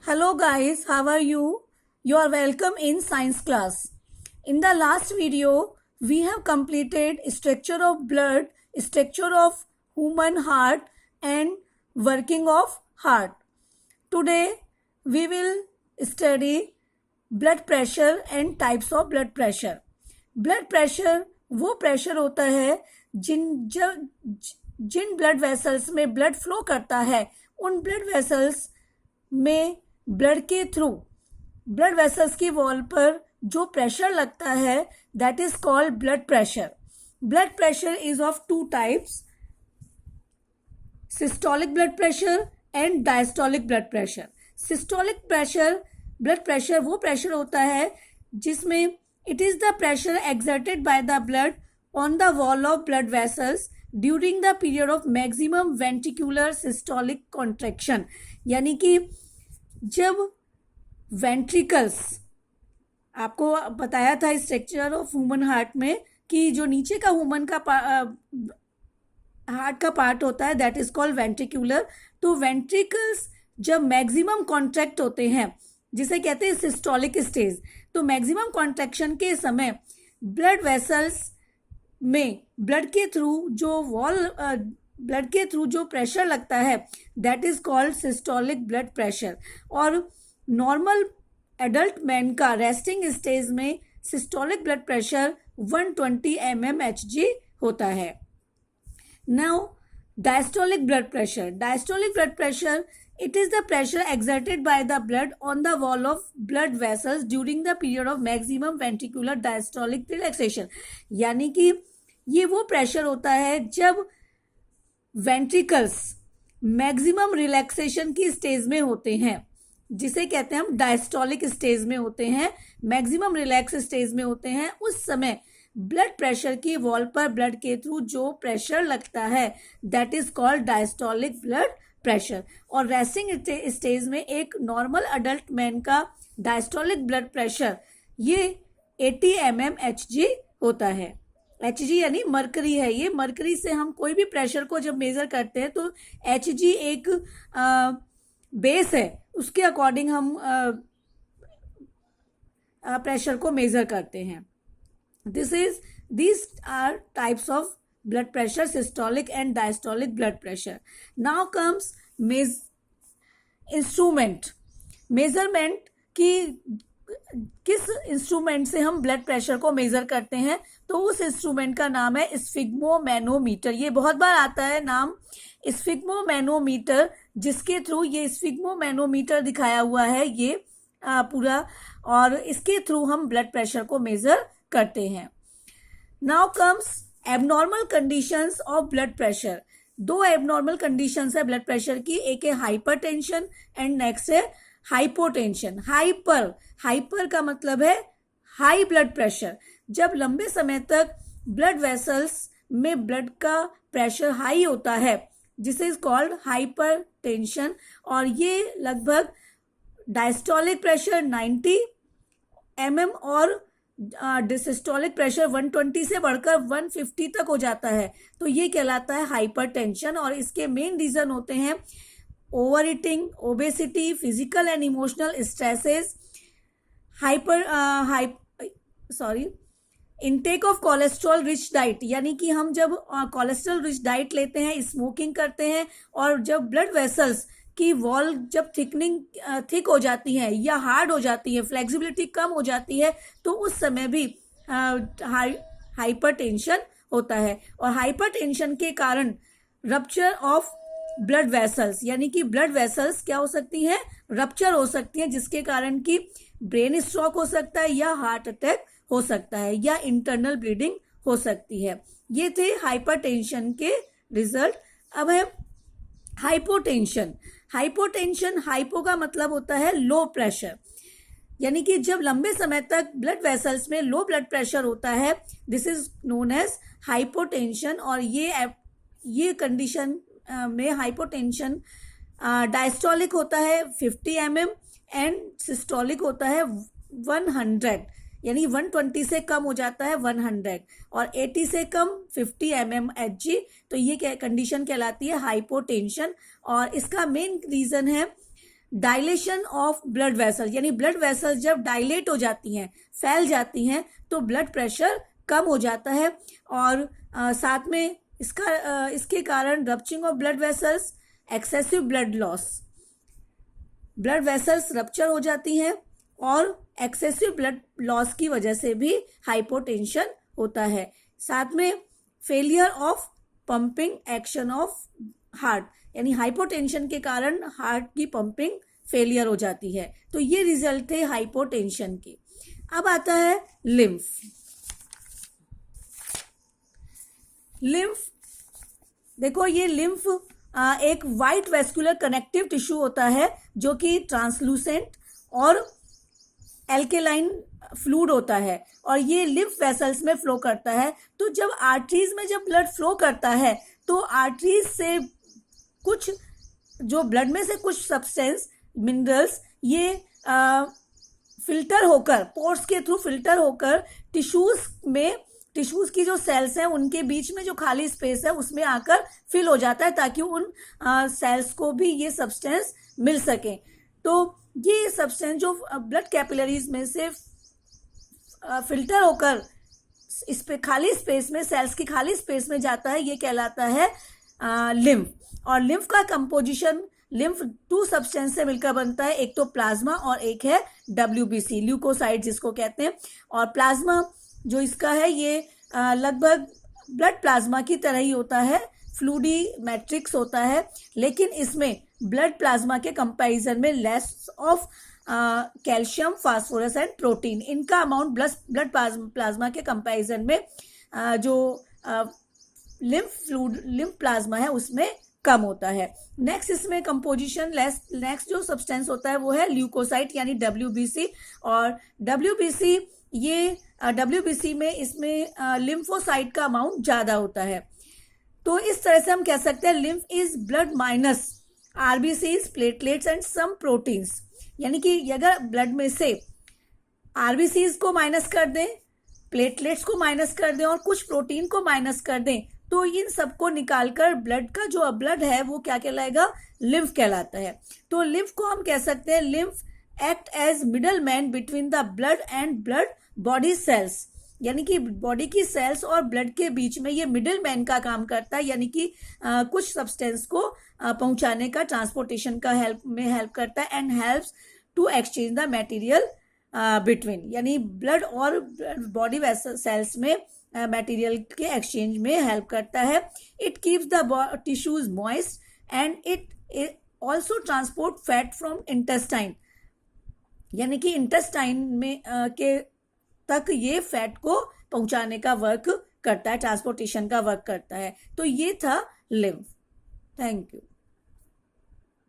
Hello guys, how are you? You are welcome in science class. In the last video, we have completed structure of blood, structure of human heart and working of heart. Today, we will study blood pressure and types of blood pressure. Blood pressure वो pressure होता है जिन blood vessels में blood flow करता है उन blood vessels में blood vessels की wall पर जो प्रेशर लगता है that is called blood pressure. Blood pressure is of two types, systolic blood pressure and diastolic blood pressure. Systolic blood pressure वो प्रेशर होता है जिसमें it is the pressure exerted by the blood on the wall of blood vessels during the period of maximum ventricular systolic contraction. यानी कि जब ventricles, आपको बताया था स्ट्रक्चर ऑफ ह्यूमन हार्ट में कि जो नीचे का ह्यूमन का हार्ट का पार्ट होता है दैट इज कॉल्ड वेंट्रिकुलर. तो वेंट्रिकल्स जब मैक्सिमम कॉन्ट्रैक्ट होते हैं जिसे कहते हैं सिस्टोलिक स्टेज, तो मैक्सिमम कॉन्ट्रैक्शन के समय ब्लड वेसल्स में ब्लड के थ्रू जो प्रेशर लगता है that is called systolic blood pressure. और नॉर्मल एडल्ट मैन का रेस्टिंग स्टेज में सिस्टोलिक ब्लड प्रेशर 120 mmHg होता है. Now diastolic blood pressure it is the pressure exerted by the blood on the wall of blood vessels during the period of maximum ventricular diastolic relaxation. यानी कि ये वो pressure होता है जब ventricles maximum relaxation की स्टेज में होते हैं, जिसे कहते हैं हम डायस्टोलिक स्टेज में होते हैं, मैक्सिमम रिलैक्स स्टेज में होते हैं. उस समय ब्लड प्रेशर की वॉल पर ब्लड के थ्रू जो प्रेशर लगता है that is called diastolic blood pressure. और रेस्टिंग स्टेज में एक नॉर्मल अडल्ट मैन का डायस्टोलिक ब्लड प्रेशर ये 80 mmHg होता है. Hg यानी मरकरी है. ये मरकरी से हम कोई भी प्रेशर को जब मेजर करते हैं तो Hg एक बेस है, उसके अकॉर्डिंग हम प्रेशर को मेजर करते हैं. These are types of blood pressure, systolic and diastolic blood pressure. Now comes instrument. Measurement की किस इंस्ट्रूमेंट से हम ब्लड प्रेशर को मेजर करते हैं, तो उस इंस्ट्रूमेंट का नाम है स्फिग्मोमैनोमीटर. ये बहुत बार आता है नाम स्फिग्मोमैनोमीटर, जिसके थ्रू ये स्फिग्मोमैनोमीटर दिखाया हुआ है ये पूरा, और इसके थ्रू हम ब्लड प्रेशर को मेजर करते हैं. Now comes abnormal conditions of blood pressure. दो एबनॉर्मल कंडीशंस है ब्लड प्रेशर की, एक है हाइपरटेंशन एंड नेक्स्ट है हाइपोटेंशन. हाइपर का मतलब है हाई ब्लड प्रेशर. जब लंबे समय तक ब्लड वेसल्स में ब्लड का प्रेशर हाई होता है जिसे इज कॉल्ड हाइपरटेंशन, और ये लगभग डायस्टोलिक प्रेशर 90 mm और डिसिस्टोलिक प्रेशर 120 से बढ़कर 150 तक हो जाता है, तो ये कहलाता है हाइपरटेंशन. और इसके मेन रीजन होते हैं over eating, obesity, physical and emotional stresses, intake of cholesterol rich diet. यानी कि हम जब कोलेस्ट्रॉल रिच डाइट लेते हैं, स्मोकिंग करते हैं, और जब ब्लड वेसल्स की वॉल जब थिक हो जाती है या हार्ड हो जाती है, फ्लेक्सिबिलिटी कम हो जाती है, तो उस समय भी हाइपरटेंशन होता है. और हाइपरटेंशन के कारण रप्चर ऑफ ब्लड वेसल्स, यानी कि ब्लड वेसल्स क्या हो सकती हैं, रप्चर हो सकती हैं, जिसके कारण कि ब्रेन स्ट्रोक हो सकता है या हार्ट अटैक हो सकता है या इंटरनल ब्लीडिंग हो सकती है. ये थे हाइपरटेंशन के रिजल्ट. अब है हाइपोटेंशन. हाइपो का मतलब होता है लो प्रेशर, यानी कि जब लंबे समय तक ब्लड वेसल्स में लो ब्लड प्रेशर होता है this is known as hypotension. और ये कंडीशन में हाइपोटेंशन डायस्टोलिक होता है 50 mm एंड सिस्टोलिक होता है 100, यानी 120 से कम हो जाता है 100 और 80 से कम 50 mmHg. तो ये कंडीशन कहलाती है हाइपोटेंशन. और इसका मेन रीजन है डायलेशन ऑफ ब्लड वेसल, यानी ब्लड वेसल जब डायलेट हो जाती हैं, फैल जाती हैं, तो ब्लड प्रेशर कम हो जाता है। और साथ में इसके कारण rupturing of blood vessels, excessive blood loss, blood vessels rupture हो जाती हैं और एक्सेसिव ब्लड लॉस की वजह से भी हाइपोटेंशन होता है। साथ में failure of pumping action of heart, यानी हाइपोटेंशन के कारण हार्ट की पंपिंग फेलियर हो जाती है। तो ये रिजल्ट थे हाइपोटेंशन के। अब आता है लिम्फ। लिम्फ देखो, ये लिम्फ एक वाइट वेस्कुलर कनेक्टिव टिश्यू होता है जो कि ट्रांसलूसेंट और एल्केलाइन फ्लूइड होता है और ये लिम्फ वेसल्स में फ्लो करता है। तो जब आर्टरीज में जब ब्लड फ्लो करता है तो आर्टरीज से कुछ जो ब्लड में से कुछ सब्सटेंस मिनरल्स ये फिल्टर होकर, पोर्स के थ्रू फिल्टर होकर टिश्यूज की जो सेल्स हैं उनके बीच में जो खाली स्पेस है उसमें आकर फिल हो जाता है ताकि उन सेल्स को भी ये सब्सटेंस मिल सके। तो ये सब्सटेंस जो ब्लड कैपिलरीज में से फिल्टर होकर इस पे खाली स्पेस में, सेल्स की खाली स्पेस में जाता है, ये कहलाता है लिम्फ। और लिम्फ का कंपोजिशन, लिम्फ 2 सब्सटेंस से मिलकर बनता है, एक तो प्लाज्मा और एक है WBC, ल्यूकोसाइड जिसको कहते हैं। और प्लाज्मा जो इसका है ये लगभग ब्लड प्लाज्मा की तरह ही होता है, फ्लूडी मैट्रिक्स होता है, लेकिन इसमें ब्लड प्लाज्मा के कंपैरिजन में less of calcium, phosphorus and protein, इनका अमाउंट ब्लड प्लाज्मा के कंपैरिजन में जो लिम्फ प्लाज्मा है उसमें कम होता है। नेक्स्ट इसमें कंपोजिशन नेक्स्ट जो सब्सटेंस होता है वो है ल्यूकोसाइट यानी WBC। और WBC में इसमें लिम्फोसाइट का अमाउंट ज्यादा होता है। तो इस तरह से हम कह सकते हैं lymph is blood minus RBCs, platelets and some proteins, यानी कि अगर ब्लड में से RBCs को माइनस कर दें, प्लेटलेट्स को माइनस कर दें और कुछ प्रोटीन को माइनस कर दें तो इन सबको निकालकर ब्लड का जो ब्लड है वो क्या कहलाएगा, लिम्फ कहलाता है। तो लिम्फ को हम कह सकते हैं lymph act as middle man between the blood and blood body cells, यानी कि बॉडी की सेल्स और ब्लड के बीच में ये मिडिल मैन का काम करता है, यानी कि कुछ सब्सटेंस को पहुंचाने का, ट्रांसपोर्टेशन का हेल्प करता है and helps to exchange the material between, यानी ब्लड और बॉडी सेल्स में मटेरियल के एक्सचेंज में हेल्प करता है। It keeps the tissues moist and it also transport fat from intestine, यानी कि इंटेस्टाइन में के तक ये फैट को पहुंचाने का वर्क करता है, ट्रांसपोर्टेशन का वर्क करता है। तो ये था लिम्फ। Thank you.